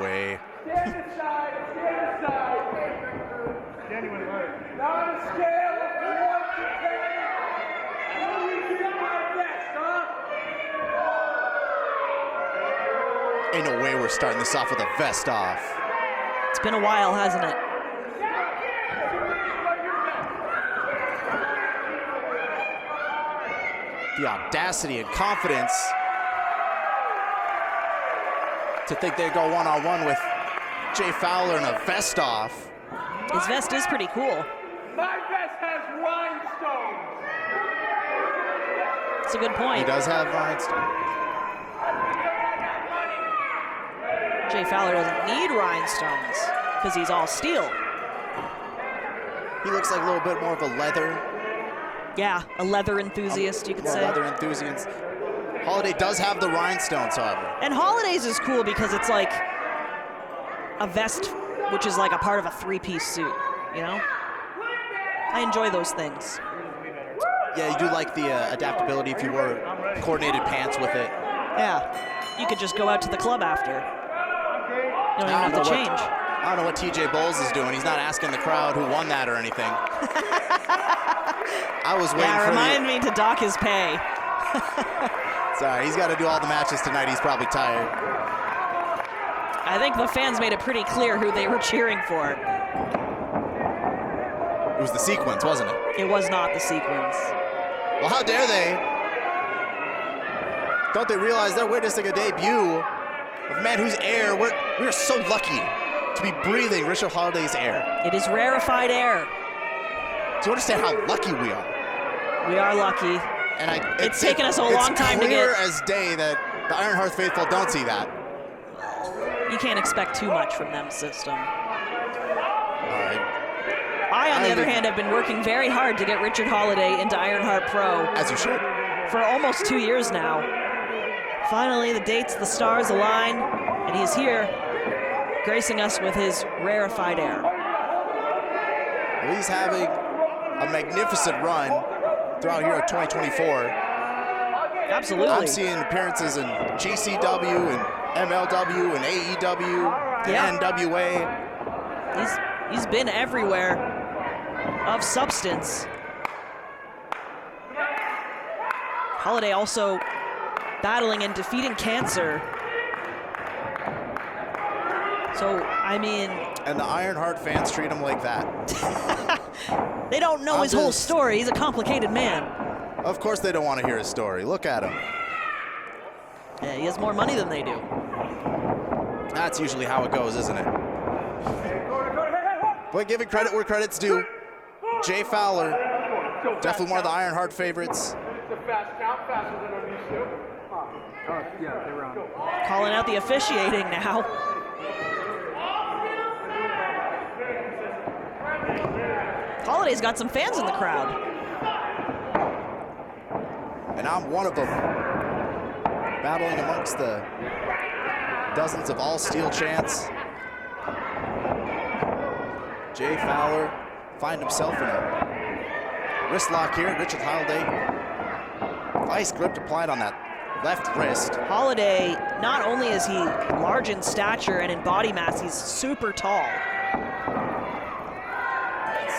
way. Stand aside, stand aside. Genuine word. Now on a scale of 1 to 10, will you get my best, huh? Ain't no way we're starting this off with a vest off. It's been a while, hasn't it? The audacity and confidence to think they go one-on-one with Jay Fowler in a vest off. His vest is pretty cool. My vest has rhinestones. That's a good point. He does have rhinestones. Jay Fowler doesn't need rhinestones because he's all steel. He looks like a little bit more of a leather. Yeah, a leather enthusiast, you could say. Leather enthusiast. Holliday does have the rhinestones, however. And Holliday's is cool because it's like a vest, which is like a part of a three-piece suit, you know? I enjoy those things. Yeah, you do like the adaptability if you wore coordinated pants with it. Yeah, you could just go out to the club after. You don't even have to change. I don't know what TJ Bowles is doing. He's not asking the crowd who won that or anything. I was waiting for remind me to dock his pay. Sorry, he's got to do all the matches tonight. He's probably tired. I think the fans made it pretty clear who they were cheering for. It was the sequence, wasn't it? It was not the sequence. Well, how dare they? Don't they realize they're witnessing a debut of a man whose air, we're so lucky to be breathing Richard Holliday's air. It is rarefied air. Do you understand how lucky we are? We are lucky. And it's taken us a long time to get. It's clear as day that the Iron Hearth faithful don't see that. You can't expect too much from them system. I, on the other hand, have been working very hard to get Richard Holliday into Ironheart Pro. As you should. For almost 2 years now. Finally, the dates, the stars align, and he's here, gracing us with his rarefied air. Well, he's having a magnificent run throughout here at 2024. Absolutely. I'm seeing appearances in GCW and MLW and AEW and NWA. He's been everywhere of substance. Holliday also battling and defeating cancer. So, I mean... And the Ironheart fans treat him like that. They don't know his whole story. He's a complicated man. Of course they don't want to hear his story. Look at him. Yeah, he has more money than they do. That's usually how it goes, isn't it? But giving credit where credit's due, Jay Fowler, definitely one of the Ironheart favorites. Calling out the officiating now. Holliday's got some fans in the crowd. And I'm one of them, battling amongst the dozens of all-steel chants. Jay Fowler find himself in a wrist lock here. Richard Holliday, vice grip applied on that left wrist. Holliday, not only is he large in stature and in body mass, he's super tall.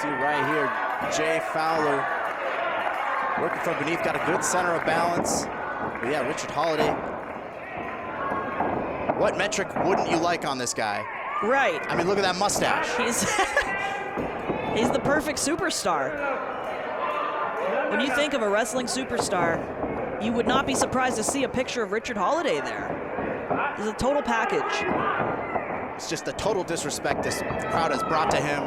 See right here, Jay Fowler working from beneath, got a good center of balance. But yeah, Richard Holliday. What metric wouldn't you like on this guy? Right. I mean, look at that mustache. He's the perfect superstar. When you think of a wrestling superstar, you would not be surprised to see a picture of Richard Holliday there. He's a total package. It's just the total disrespect this crowd has brought to him.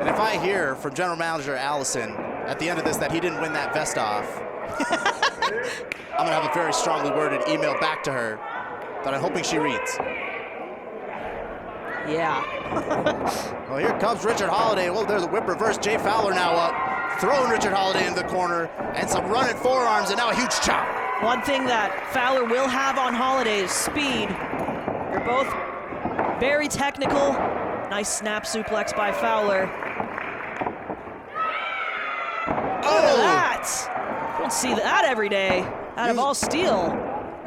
And if I hear from General Manager Allison at the end of this that he didn't win that vest off, I'm gonna have a very strongly worded email back to her that I'm hoping she reads. Yeah. Well, here comes Richard Holliday. Well, there's a whip reverse. Jay Fowler now up, throwing Richard Holliday into the corner, and some running forearms, and now a huge chop. One thing that Fowler will have on Holliday is speed. They're both very technical. Nice snap suplex by Fowler. Look at that! Don't see that every day out of all steel.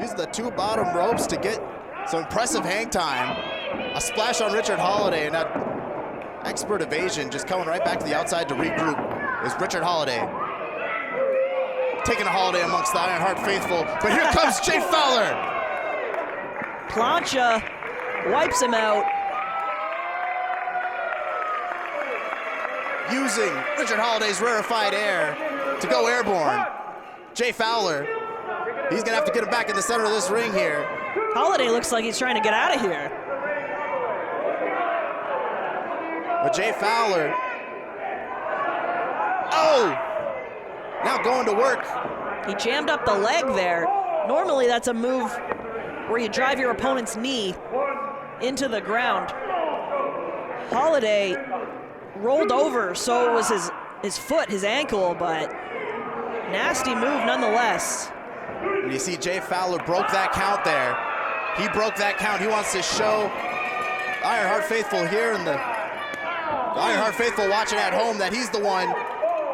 Use the two bottom ropes to get So impressive hang time. A splash on Richard Holliday, and that expert evasion just coming right back to the outside to regroup is Richard Holliday. Taking a Holliday amongst the Ironheart faithful, but here comes Jay Fowler. Plancha wipes him out. Using Richard Holliday's rarefied air to go airborne. Jay Fowler, he's gonna have to get him back in the center of this ring here. Holliday looks like he's trying to get out of here. But Jay Fowler, oh! Now going to work. He jammed up the leg there. Normally that's a move where you drive your opponent's knee into the ground. Holliday rolled over, so it was his foot, his ankle, but nasty move nonetheless. And you see Jay Fowler broke that count there. He broke that count. He wants to show Ironheart faithful here and the Ironheart faithful watching at home that he's the one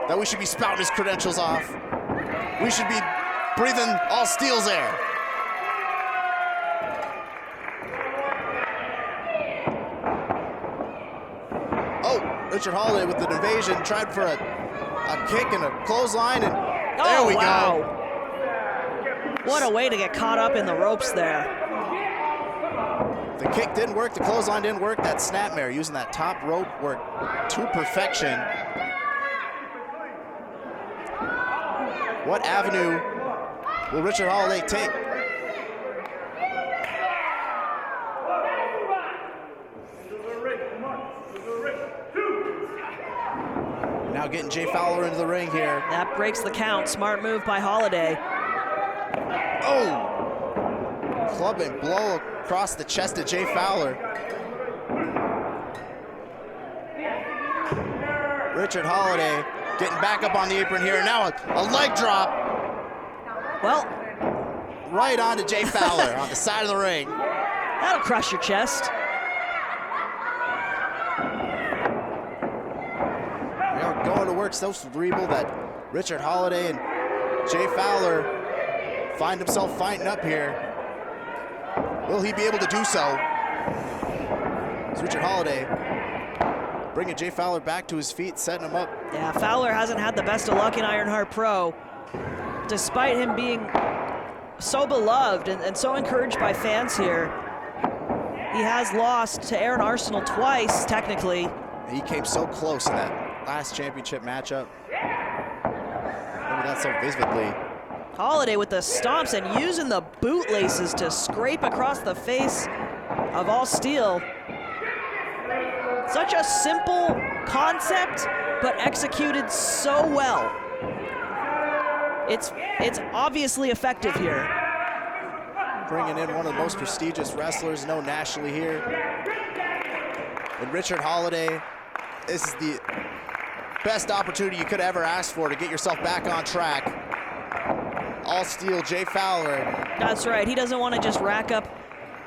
that we should be spouting his credentials off. We should be breathing all Steel's air. Oh, Richard Holliday with an evasion, tried for a kick and a clothesline, and there we go. What a way to get caught up in the ropes there. The kick didn't work, the clothesline didn't work, that snapmare using that top rope work to perfection. What avenue will Richard Holliday take? Now getting Jay Fowler into the ring here. That breaks the count. Smart move by Holliday. Oh! Club and blow across the chest of Jay Fowler. Richard Holliday getting back up on the apron here. Now a leg drop. Well, right onto Jay Fowler on the side of the ring. that'll crush your chest. Going to work so cerebral that Richard Holliday and Jay Fowler find himself fighting up here. Will he be able to do so? It's Richard Holliday bringing Jay Fowler back to his feet, setting him up. Yeah, Fowler hasn't had the best of luck in Ironheart Pro. Despite him being so beloved and so encouraged by fans here, he has lost to Aaron Arsenal twice, technically. He came so close in that last championship matchup. Remember that so vividly. Holliday with the stomps and using the bootlaces to scrape across the face of All Steel. Such a simple concept, but executed so well. It's obviously effective here. Bringing in one of the most prestigious wrestlers known nationally here. And Richard Holliday, this is the best opportunity you could ever ask for to get yourself back on track. All Steel, Jay Fowler. That's right, he doesn't want to just rack up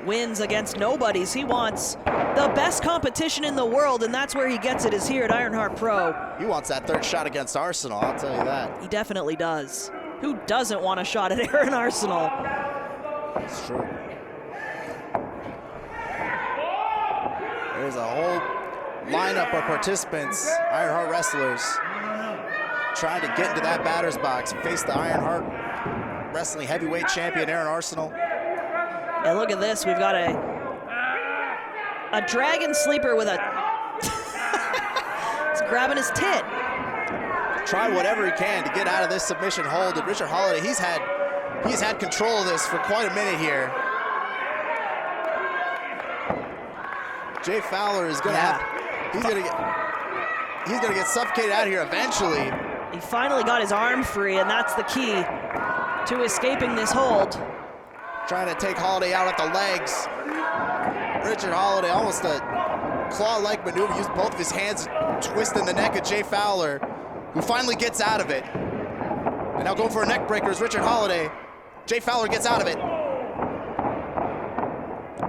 wins against nobodies. He wants the best competition in the world, and that's where he gets it, is here at Ironheart Pro. He wants that third shot against Arsenal, I'll tell you that. He definitely does. Who doesn't want a shot at Aaron Arsenal? It's true. There's a whole lineup of participants, Ironheart wrestlers, trying to get into that batter's box and face the Ironheart Wrestling Heavyweight Champion Aaron Arsenal. And look at this, we've got a dragon sleeper with a he's grabbing his tit. Trying whatever he can to get out of this submission hold. And Richard Holliday, he's had control of this for quite a minute here. Jay Fowler is gonna he's gonna get suffocated out of here eventually. He finally got his arm free, and that's the key to escaping this hold. Trying to take Holliday out at the legs. Richard Holliday, almost a claw-like maneuver, used both of his hands, twisting the neck of Jay Fowler, who finally gets out of it. And now going for a neck breaker is Richard Holliday. Jay Fowler gets out of it.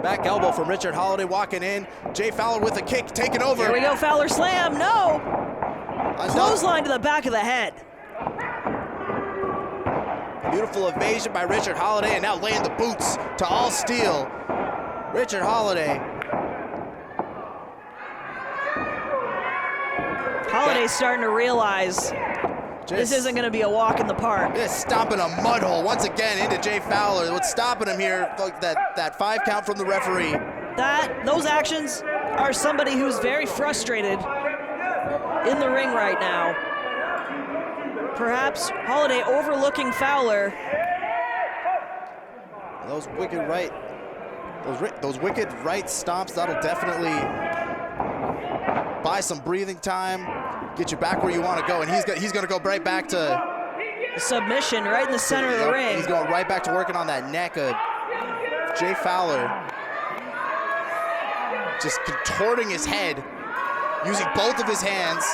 Back elbow from Richard Holliday walking in. Jay Fowler with a kick, taking over. Here we go, Fowler slam, no! Clothesline to the back of the head. Beautiful evasion by Richard Holliday, and now laying the boots to All Steel. Richard Holliday. Holliday's starting to realize this isn't going to be a walk in the park. Just stomping a mud hole once again into Jay Fowler. What's stopping him here, that 5 count from the referee. Those actions are somebody who's very frustrated in the ring right now. Perhaps Holliday overlooking Fowler. Those wicked right stomps, that'll definitely buy some breathing time, get you back where you want to go, and he's going to go right back to submission right in the center of the ring. He's going right back to working on that neck of Jay Fowler. Just contorting his head, using both of his hands,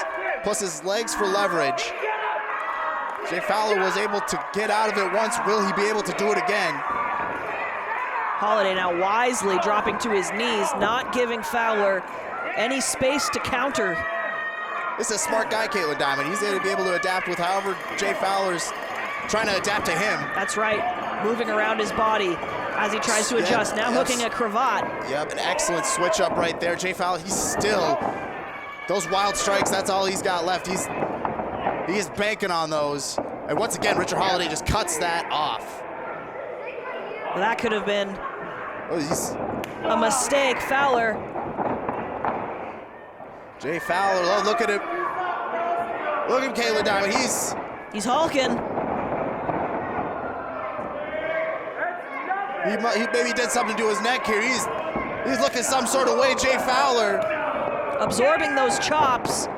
plus his legs for leverage. Jay Fowler was able to get out of it once. Will he be able to do it again? Holliday now wisely dropping to his knees, not giving Fowler any space to counter. This is a smart guy, Caitlin Diamond. He's going to be able to adapt with however Jay Fowler's trying to adapt to him. That's right, moving around his body as he tries to adjust, now hooking a cravat. Yep, an excellent switch up right there. Jay Fowler, he's still, those wild strikes, that's all he's got left. He is banking on those. And once again, Richard Holliday just cuts that off. Well, that could have been a mistake. Fowler. Jay Fowler, oh, look at him. Look at Caitlin Diamond, he's hulking. He maybe did something to his neck here. He's looking some sort of way, Jay Fowler. Absorbing those chops.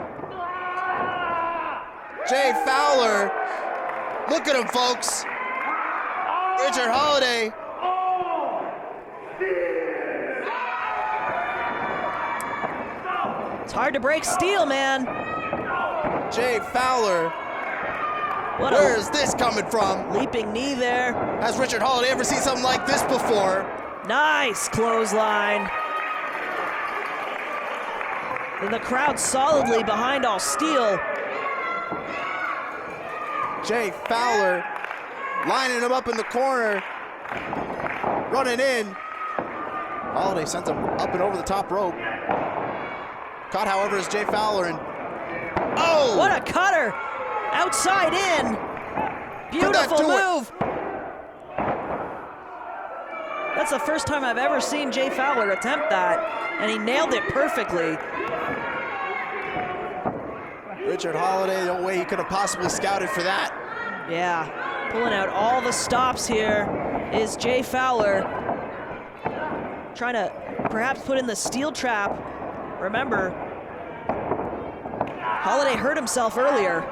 Jay Fowler. Look at him, folks. Richard Holliday. It's hard to break steel, man. Jay Fowler. Where is this coming from? Leaping knee there. Has Richard Holliday ever seen something like this before? Nice clothesline. And the crowd solidly behind all steel. Jay Fowler lining him up in the corner. Running in. Holliday sends him up and over the top rope. Caught, however, is Jay Fowler. And oh! What a cutter! Outside in. Beautiful move. That's the first time I've ever seen Jay Fowler attempt that, and he nailed it perfectly. Richard Holliday, no way he could have possibly scouted for that. Yeah, pulling out all the stops here is Jay Fowler. Trying to perhaps put in the steel trap. Remember, Holliday hurt himself earlier.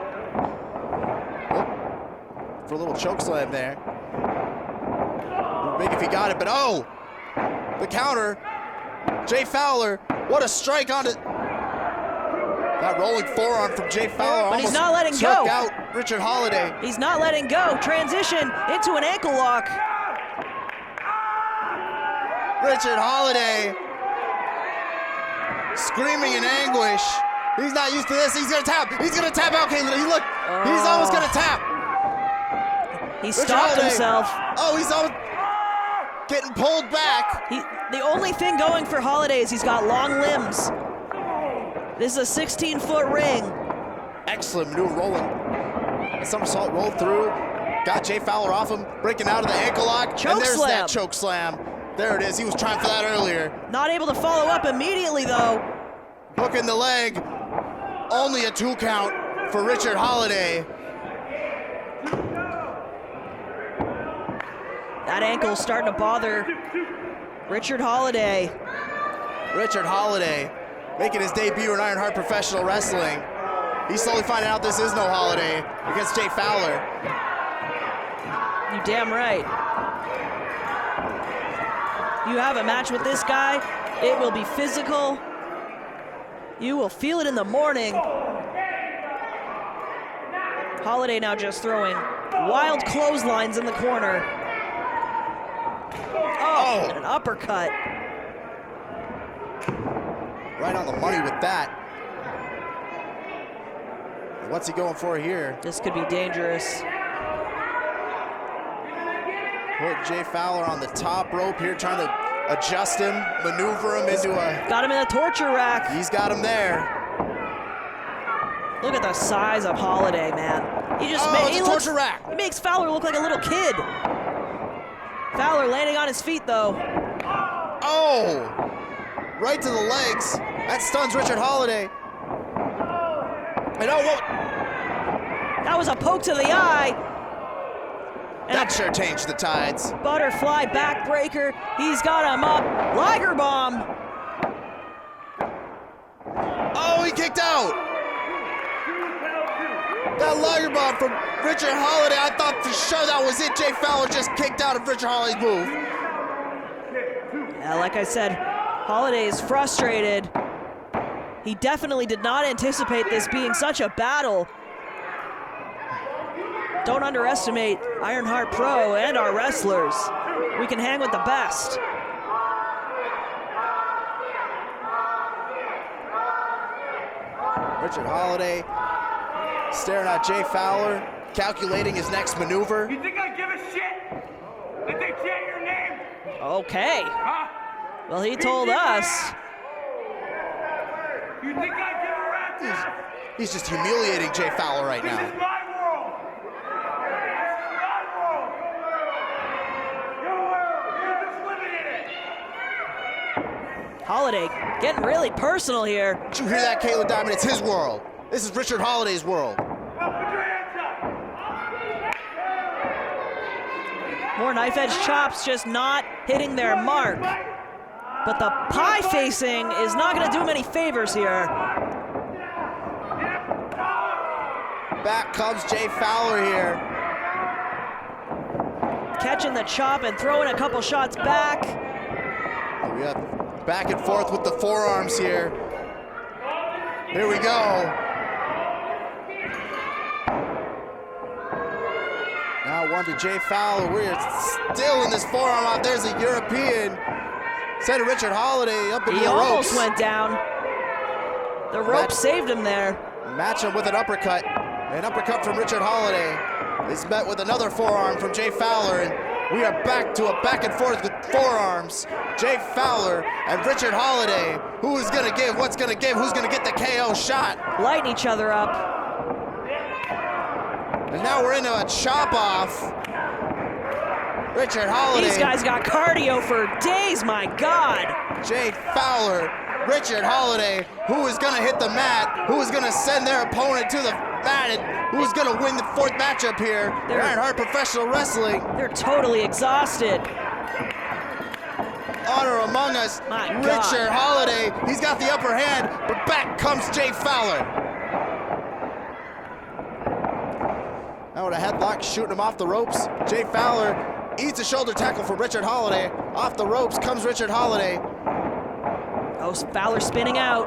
For a little choke slam there. Big if he got it, but oh! The counter. Jay Fowler, what a strike on it. That rolling forearm from Jay Fowler. But he's not letting go. Out Richard Holliday. He's not letting go. Transition into an ankle lock. Richard Holliday screaming in anguish. He's not used to this. He's gonna tap. He's gonna tap out Caitlin. He look. He's almost gonna tap. He stopped himself. Oh, he's almost getting pulled back. The only thing going for Holliday is he's got long limbs. This is a 16-foot ring. Excellent maneuver, rolling. A somersault rolled through. Got Jay Fowler off him, breaking out of the ankle lock. Choke and there's slam. that choke slam. There it is. He was trying for that earlier. Not able to follow up immediately, though. Hooking the leg. Only a 2 count for Richard Holliday. That ankle's starting to bother Richard Holliday. Richard Holliday making his debut in Ironheart Professional Wrestling. He's slowly finding out this is no Holliday against Jay Fowler. You damn right. You have a match with this guy, it will be physical. You will feel it in the morning. Holliday now just throwing wild clotheslines in the corner. Oh, and an uppercut. Right on the money with that. What's he going for here? This could be dangerous. Put Jay Fowler on the top rope here, trying to adjust him, maneuver him into a... Got him in a torture rack. He's got him there. Look at the size of Holliday, man. He just it's a torture rack. He makes Fowler look like a little kid. Fowler landing on his feet, though. Oh! Right to the legs. That stuns Richard Holliday. And oh, whoa. That was a poke to the eye. And That sure changed the tides. butterfly backbreaker. He's got him up. Liger bomb. Oh, he kicked out. That Liger bomb from Richard Holliday. I thought for sure that was it. Jay Fowler just kicked out of Richard Holliday's move. Yeah, like I said, Holliday is frustrated. He definitely did not anticipate this being such a battle. Don't underestimate Ironheart Pro and our wrestlers. We can hang with the best. Richard Holliday staring at Jay Fowler, calculating his next maneuver. You think I give a shit? Did they chant your name? Okay. Huh? Well, he told us. You think I give a rat's ass? He's just humiliating Jay Fowler right This now. is my world. This is my world. Your world. You're just living in it. Holliday getting really personal here. Did you hear that, Caitlin Diamond? It's his world. This is Richard Holliday's world. Well, put your hands up. More knife edge chops just not hitting their mark. But the pie facing is not going to do him any favors here. Back comes Jay Fowler here. Catching the chop and throwing a couple shots back. We have back and forth with the forearms here. Here we go. Now one to Jay Fowler. We're still in this forearm out. There's a European. Sent Richard Holliday up into He the almost ropes. went down. The rope saved him there. Match him with an uppercut. An uppercut from Richard Holliday is met with another forearm from Jay Fowler, and we are back to a back and forth with forearms. Jay Fowler and Richard Holliday. Who is gonna give? What's gonna give? Who's gonna get the KO shot? Lighting each other up. And now we're into a chop off. Richard Holliday. These guys got cardio for days, my God. Jay Fowler, Richard Holliday, who is gonna hit the mat, who is gonna send their opponent to the mat, and who's gonna win the fourth matchup here. Ironheart Professional Wrestling. They're totally exhausted. Honor among us, My God. Richard Holliday. He's got the upper hand, but back comes Jay Fowler. Now with a headlock, shooting him off the ropes. Jay Fowler eats a shoulder tackle from Richard Holliday. Off the ropes comes Richard Holliday. Oh, Fowler spinning out.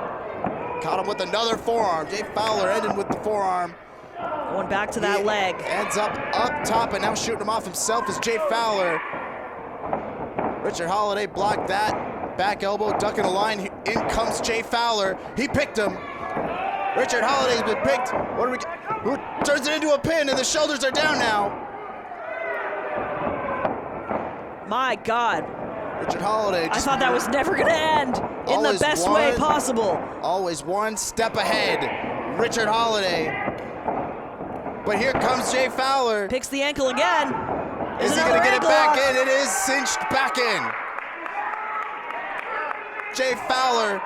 Caught him with another forearm. Jay Fowler ended with the forearm. Going back to that leg. Ends up top and now shooting him off himself is Jay Fowler. Richard Holliday blocked that. Back elbow, ducking a line. In comes Jay Fowler. He picked him. Richard Holliday's been picked. What do we? Who turns it into a pin and the shoulders are down now. My God. Richard Holliday. I thought that was never going to end in the best way possible. Always one step ahead. Richard Holliday. But here comes Jay Fowler. Picks the ankle again. Is he going to get it back in? It is cinched back in. Jay Fowler.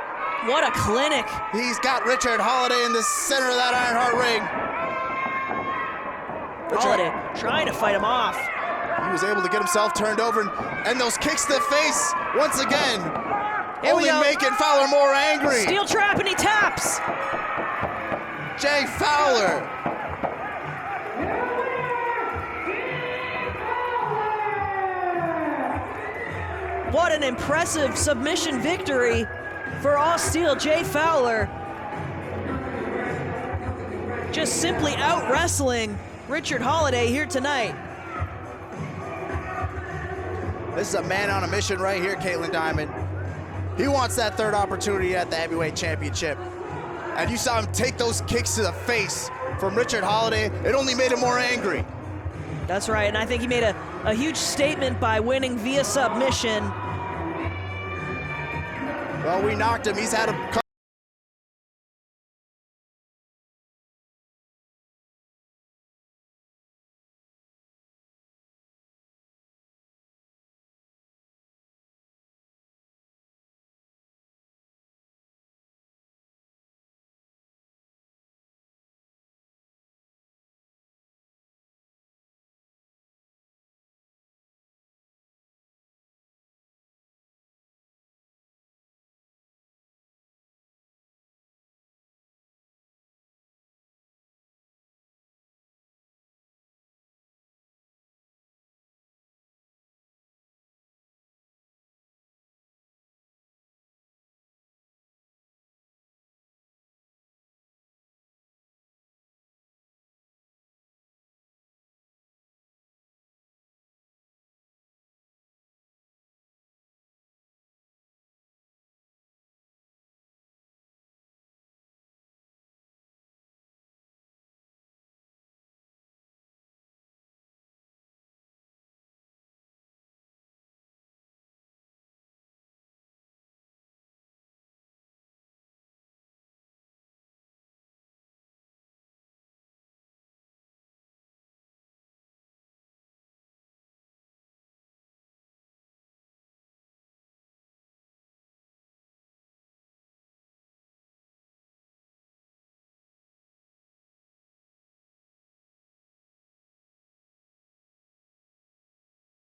What a clinic. He's got Richard Holliday in the center of that Ironheart ring. Holliday trying to fight him off. He was able to get himself turned over, and those kicks to the face once again. Here we only go. making Fowler more angry. Steel trap and he taps. Jay Fowler. What an impressive submission victory for All Steel Jay Fowler. Just simply out wrestling Richard Holliday here tonight. This is a man on a mission right here, Caitlin Diamond. He wants that third opportunity at the heavyweight championship. And you saw him take those kicks to the face from Richard Holliday. It only made him more angry. That's right, and I think he made a huge statement by winning via submission. Well, we knocked him. He's had a couple